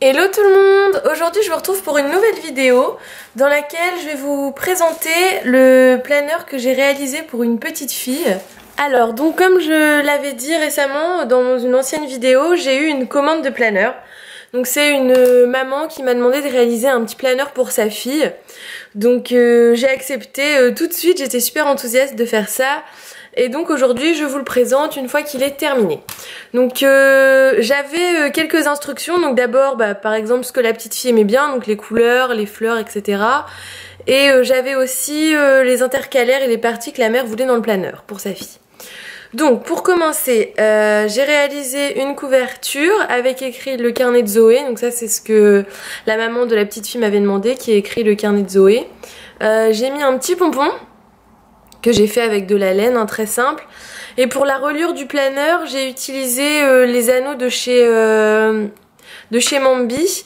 Hello tout le monde! Aujourd'hui je vous retrouve pour une nouvelle vidéo dans laquelle je vais vous présenter le planeur que j'ai réalisé pour une petite fille. Alors donc comme je l'avais dit récemment dans une ancienne vidéo, j'ai eu une commande de planeur. Donc c'est une maman qui m'a demandé de réaliser un petit planeur pour sa fille. Donc j'ai accepté tout de suite, j'étais super enthousiaste de faire ça. Et donc aujourd'hui je vous le présente une fois qu'il est terminé. Donc j'avais quelques instructions. Donc d'abord par exemple ce que la petite fille aimait bien, donc les couleurs, les fleurs, etc. Et j'avais aussi les intercalaires et les parties que la mère voulait dans le planeur pour sa fille. Donc pour commencer, j'ai réalisé une couverture avec écrit le carnet de Zoé. Donc ça c'est ce que la maman de la petite fille m'avait demandé, qui a écrit le carnet de Zoé. J'ai mis un petit pompon que j'ai fait avec de la laine, très simple. Et pour la reliure du planeur, j'ai utilisé les anneaux de chez Mambi.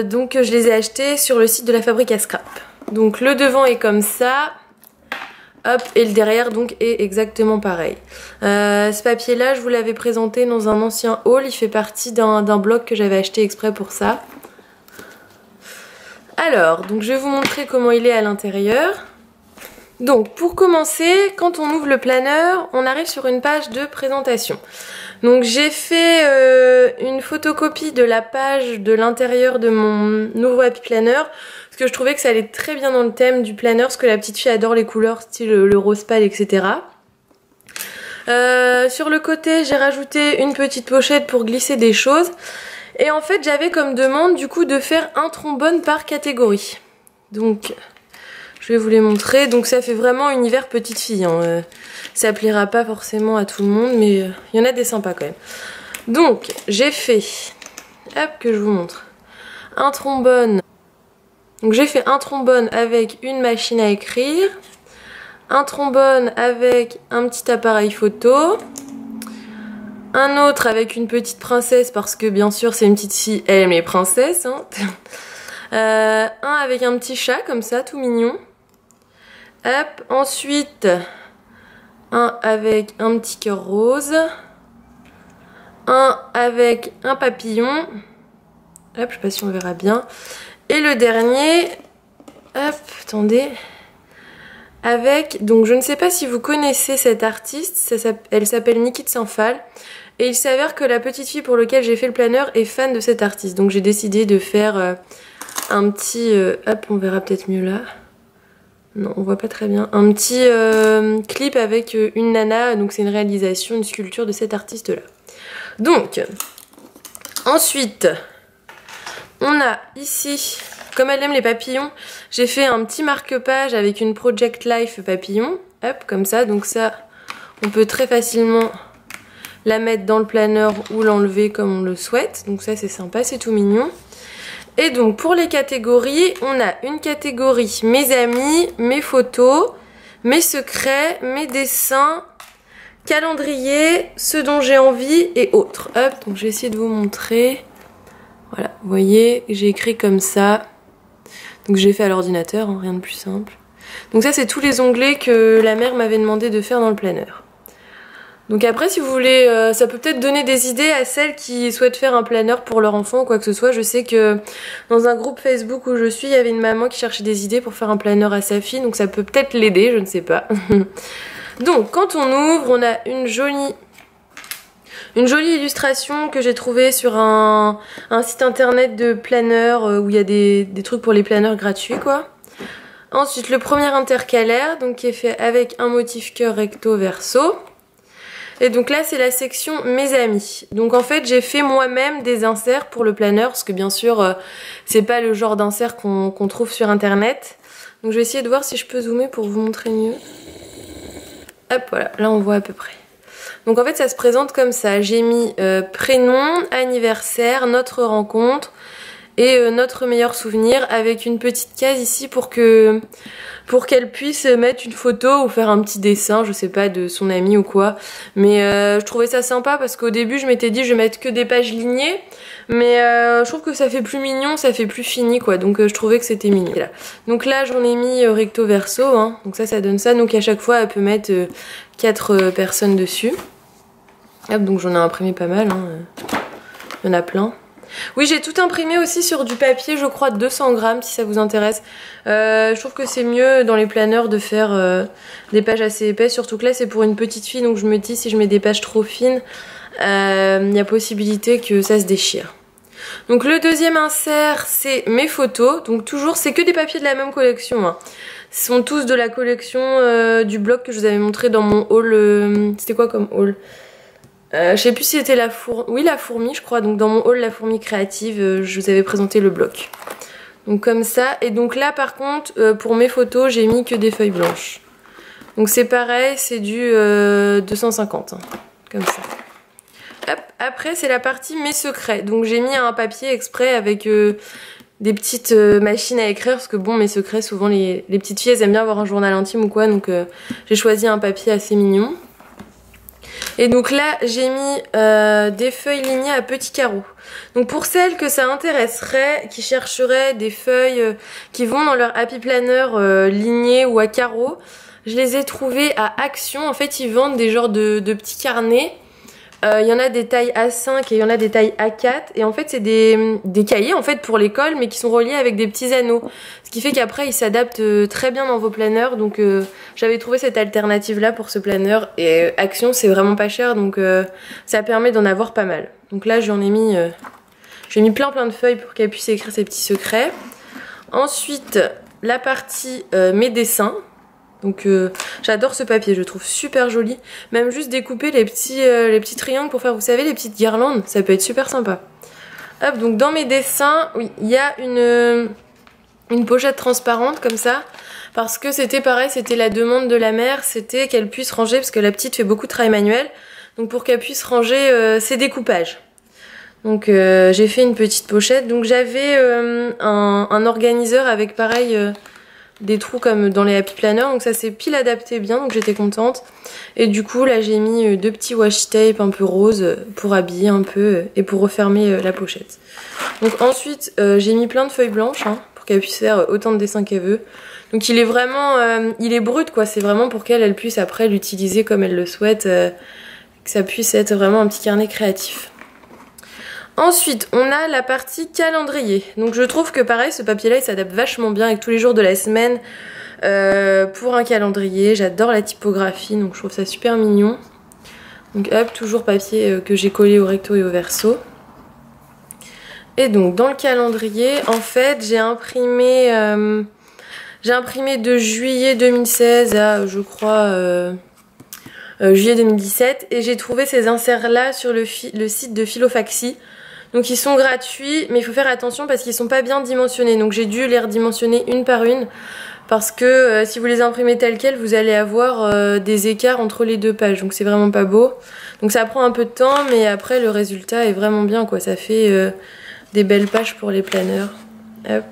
Donc je les ai achetés sur le site de la fabrique à scrap. Donc le devant est comme ça. Hop, et le derrière donc est exactement pareil. Ce papier là je vous l'avais présenté dans un ancien haul, il fait partie d'un bloc que j'avais acheté exprès pour ça. Alors, donc je vais vous montrer comment il est à l'intérieur. Donc pour commencer, quand on ouvre le planeur, on arrive sur une page de présentation. Donc j'ai fait une photocopie de la page de l'intérieur de mon nouveau happy planner, parce que je trouvais que ça allait très bien dans le thème du planner, parce que la petite fille adore les couleurs style le rose pâle, etc. Sur le côté, j'ai rajouté une petite pochette pour glisser des choses. Et en fait, j'avais comme demande du coup de faire un trombone par catégorie. Donc je vais vous les montrer. Donc ça fait vraiment univers petite fille. Ça plaira pas forcément à tout le monde, mais il y en a des sympas quand même. Donc j'ai fait, hop que je vous montre, un trombone. Donc j'ai fait un trombone avec une machine à écrire, un trombone avec un petit appareil photo, un autre avec une petite princesse parce que bien sûr c'est une petite fille, elle aime les princesses. Un avec un petit chat comme ça, tout mignon. Hop, ensuite un avec un petit cœur rose, un avec un papillon, hop, je sais pas si on verra bien, et le dernier, hop, attendez, avec, donc je ne sais pas si vous connaissez cette artiste, elle s'appelle Niki de Saint-Phal, et il s'avère que la petite fille pour laquelle j'ai fait le planeur est fan de cette artiste, donc j'ai décidé de faire un petit, hop, on verra peut-être mieux là. Non, on voit pas très bien. Un petit clip avec une nana, donc c'est une réalisation, une sculpture de cet artiste-là. Donc, ensuite, on a ici, comme elle aime les papillons, j'ai fait un petit marque-page avec une Project Life papillon. Hop, comme ça, donc ça, on peut très facilement la mettre dans le planeur ou l'enlever comme on le souhaite. Donc ça, c'est sympa, c'est tout mignon. Et donc pour les catégories, on a une catégorie mes amis, mes photos, mes secrets, mes dessins, calendrier, ce dont j'ai envie et autres. Hop, donc je vais essayer de vous montrer. Voilà, vous voyez, j'ai écrit comme ça. Donc j'ai fait à l'ordinateur, rien de plus simple. Donc ça c'est tous les onglets que la mère m'avait demandé de faire dans le planeur. Donc après si vous voulez, ça peut peut-être donner des idées à celles qui souhaitent faire un planeur pour leur enfant ou quoi que ce soit. Je sais que dans un groupe Facebook où je suis, il y avait une maman qui cherchait des idées pour faire un planeur à sa fille. Donc ça peut peut-être l'aider, je ne sais pas. Donc quand on ouvre, on a une jolie illustration que j'ai trouvée sur un site internet de planeur où il y a des trucs pour les planeurs gratuits quoi. Ensuite le premier intercalaire, donc qui est fait avec un motif cœur recto verso. Et donc là c'est la section mes amis. Donc en fait j'ai fait moi-même des inserts pour le planeur, parce que bien sûr c'est pas le genre d'insert qu'on trouve sur internet. Donc je vais essayer de voir si je peux zoomer pour vous montrer mieux. Hop voilà, là on voit à peu près. Donc en fait ça se présente comme ça. J'ai mis prénom, anniversaire, notre rencontre et notre meilleur souvenir, avec une petite case ici pour qu'elle puisse mettre une photo ou faire un petit dessin, je sais pas, de son ami ou quoi. Mais je trouvais ça sympa parce qu'au début je m'étais dit je vais mettre que des pages lignées, mais je trouve que ça fait plus mignon, ça fait plus fini quoi, donc je trouvais que c'était mignon. Là. Donc là j'en ai mis recto verso, hein. Donc ça donne ça, donc à chaque fois elle peut mettre 4 personnes dessus. Hop, donc j'en ai imprimé pas mal, hein. Il y en a plein. Oui, j'ai tout imprimé aussi sur du papier, je crois 200 grammes si ça vous intéresse. Je trouve que c'est mieux dans les planeurs de faire des pages assez épaisses, surtout que là c'est pour une petite fille, donc je me dis si je mets des pages trop fines, il y a possibilité que ça se déchire. Donc le deuxième insert, c'est mes photos. Donc toujours, c'est que des papiers de la même collection, hein. Ce sont tous de la collection du blog que je vous avais montré dans mon haul. C'était quoi comme haul? Je sais plus si c'était la fourmi. Oui, la fourmi, je crois. Donc dans mon haul La Fourmi Créative, je vous avais présenté le bloc. Donc comme ça. Et donc là, par contre, pour mes photos, j'ai mis que des feuilles blanches. Donc c'est pareil, c'est du 250, hein, comme ça. Hop, après c'est la partie mes secrets. Donc j'ai mis un papier exprès avec des petites machines à écrire parce que bon, mes secrets, souvent les petites filles elles aiment bien avoir un journal intime ou quoi, donc j'ai choisi un papier assez mignon. Et donc là j'ai mis des feuilles lignées à petits carreaux. Donc pour celles que ça intéresserait, qui chercheraient des feuilles qui vont dans leur Happy Planner lignées ou à carreaux, je les ai trouvées à Action. En fait ils vendent des genres de petits carnets. Il y en a des tailles A5 et il y en a des tailles A4 et en fait c'est des cahiers en fait pour l'école mais qui sont reliés avec des petits anneaux, ce qui fait qu'après ils s'adaptent très bien dans vos planeurs. Donc j'avais trouvé cette alternative là pour ce planeur et Action c'est vraiment pas cher, donc ça permet d'en avoir pas mal. Donc là j'en ai mis j'ai mis plein de feuilles pour qu'elle puisse écrire ses petits secrets. Ensuite la partie mes dessins. Donc j'adore ce papier, je le trouve super joli. Même juste découper les petits triangles pour faire, vous savez, les petites guirlandes, ça peut être super sympa. Hop, donc dans mes dessins, oui, il y a une pochette transparente comme ça. Parce que c'était pareil, c'était la demande de la mère, c'était qu'elle puisse ranger, parce que la petite fait beaucoup de travail manuel. Donc pour qu'elle puisse ranger ses découpages. Donc j'ai fait une petite pochette. Donc j'avais un organiseur avec pareil... des trous comme dans les Happy Planner, donc ça s'est pile adapté bien, donc j'étais contente. Et du coup là j'ai mis deux petits washi tape un peu rose pour habiller un peu et pour refermer la pochette. Donc ensuite j'ai mis plein de feuilles blanches hein, pour qu'elle puisse faire autant de dessins qu'elle veut. Donc il est vraiment il est brut quoi, c'est vraiment pour qu'elle puisse après l'utiliser comme elle le souhaite, que ça puisse être vraiment un petit carnet créatif. Ensuite, on a la partie calendrier. Donc je trouve que pareil, ce papier-là, il s'adapte vachement bien avec tous les jours de la semaine pour un calendrier. J'adore la typographie, donc je trouve ça super mignon. Donc hop, toujours papier que j'ai collé au recto et au verso. Et donc dans le calendrier, en fait, j'ai imprimé de juillet 2016 à, je crois... juillet 2017. Et j'ai trouvé ces inserts-là sur le site de Filofaxi. Donc ils sont gratuits, mais il faut faire attention parce qu'ils sont pas bien dimensionnés. Donc j'ai dû les redimensionner une par une. Parce que si vous les imprimez telles quelles, vous allez avoir des écarts entre les deux pages. Donc c'est vraiment pas beau. Donc ça prend un peu de temps, mais après le résultat est vraiment bien quoi. Ça fait des belles pages pour les planeurs. Hop.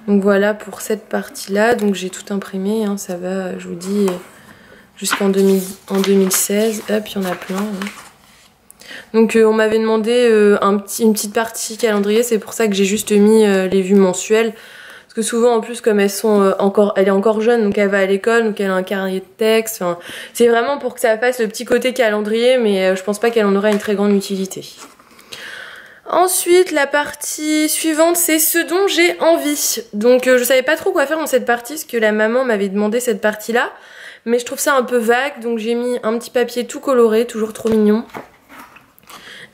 Donc voilà pour cette partie-là. Donc j'ai tout imprimé, hein, ça va, je vous dis, jusqu'en 2016. Hop, il y en a plein. Hein. Donc on m'avait demandé une petite partie calendrier, c'est pour ça que j'ai juste mis les vues mensuelles. Parce que souvent en plus comme elle est encore jeune, donc elle va à l'école, donc elle a un carnet de texte. Enfin, c'est vraiment pour que ça fasse le petit côté calendrier, mais je pense pas qu'elle en aura une très grande utilité. Ensuite, la partie suivante, c'est ce dont j'ai envie. Donc je savais pas trop quoi faire dans cette partie, parce que la maman m'avait demandé cette partie-là. Mais je trouve ça un peu vague, donc j'ai mis un petit papier tout coloré, toujours trop mignon.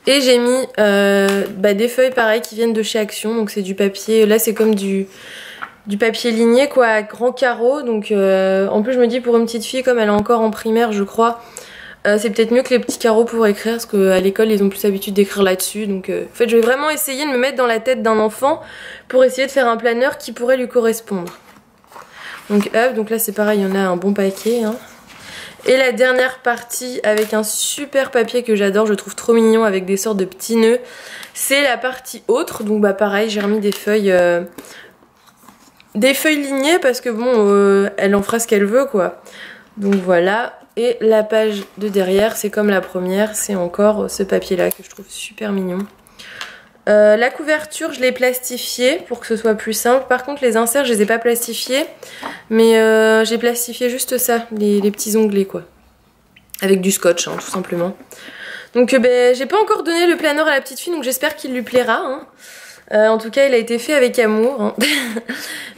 Et j'ai mis des feuilles pareil qui viennent de chez Action, donc c'est du papier, là c'est comme du papier ligné quoi, à grands carreaux. Donc en plus je me dis pour une petite fille comme elle est encore en primaire je crois, c'est peut-être mieux que les petits carreaux pour écrire, parce qu'à l'école ils ont plus l'habitude d'écrire là-dessus. Donc en fait je vais vraiment essayer de me mettre dans la tête d'un enfant pour essayer de faire un planeur qui pourrait lui correspondre. Donc hop, donc là c'est pareil, il y en a un bon paquet hein. Et la dernière partie avec un super papier que j'adore, je trouve trop mignon avec des sortes de petits nœuds, c'est la partie autre. Donc bah pareil, j'ai remis des feuilles lignées parce que bon, elle en fera ce qu'elle veut quoi. Donc voilà, et la page de derrière c'est comme la première, c'est encore ce papier là que je trouve super mignon. La couverture je l'ai plastifiée pour que ce soit plus simple. Par contre les inserts je les ai pas plastifiés, mais j'ai plastifié juste ça, les petits onglets quoi, avec du scotch hein, tout simplement. Donc ben, j'ai pas encore donné le planeur à la petite fille, donc j'espère qu'il lui plaira. Hein. En tout cas, il a été fait avec amour. Hein.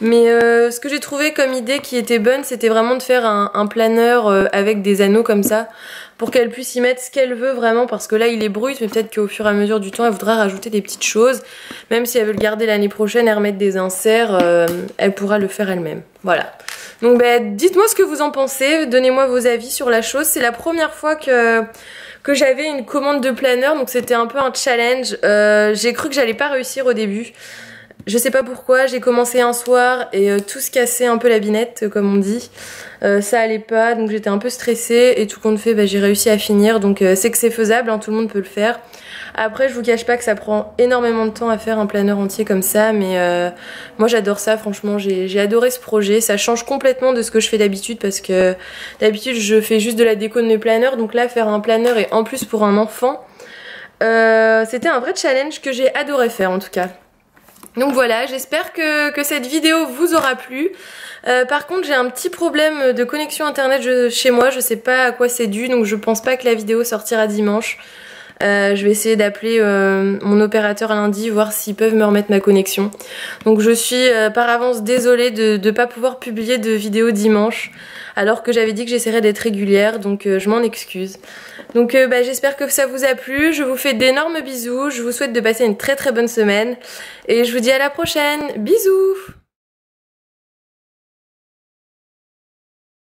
Mais ce que j'ai trouvé comme idée qui était bonne, c'était vraiment de faire un planeur avec des anneaux comme ça, pour qu'elle puisse y mettre ce qu'elle veut vraiment, parce que là il est brut, mais peut-être qu'au fur et à mesure du temps, elle voudra rajouter des petites choses. Même si elle veut le garder l'année prochaine et remettre des inserts, elle pourra le faire elle-même. Voilà. Donc ben, dites-moi ce que vous en pensez, donnez-moi vos avis sur la chose. C'est la première fois que j'avais une commande de planeur, donc c'était un peu un challenge. J'ai cru que j'allais pas réussir au début. Je sais pas pourquoi, j'ai commencé un soir et tout se cassait un peu la binette, comme on dit. Ça allait pas, donc j'étais un peu stressée et tout compte fait, bah, j'ai réussi à finir. Donc c'est que c'est faisable, hein, tout le monde peut le faire. Après, je vous cache pas que ça prend énormément de temps à faire un planeur entier comme ça, mais moi j'adore ça, franchement, j'ai adoré ce projet. Ça change complètement de ce que je fais d'habitude, parce que d'habitude je fais juste de la déco de mes planeurs, donc là faire un planeur et en plus pour un enfant, c'était un vrai challenge que j'ai adoré faire en tout cas. Donc voilà, j'espère que cette vidéo vous aura plu. Par contre, j'ai un petit problème de connexion internet chez moi, je sais pas à quoi c'est dû, donc je pense pas que la vidéo sortira dimanche. Je vais essayer d'appeler mon opérateur lundi, voir s'ils peuvent me remettre ma connexion. Donc je suis par avance désolée de ne pas pouvoir publier de vidéo dimanche, alors que j'avais dit que j'essaierais d'être régulière, donc je m'en excuse. Donc bah, j'espère que ça vous a plu, je vous fais d'énormes bisous, je vous souhaite de passer une très très bonne semaine, et je vous dis à la prochaine, bisous!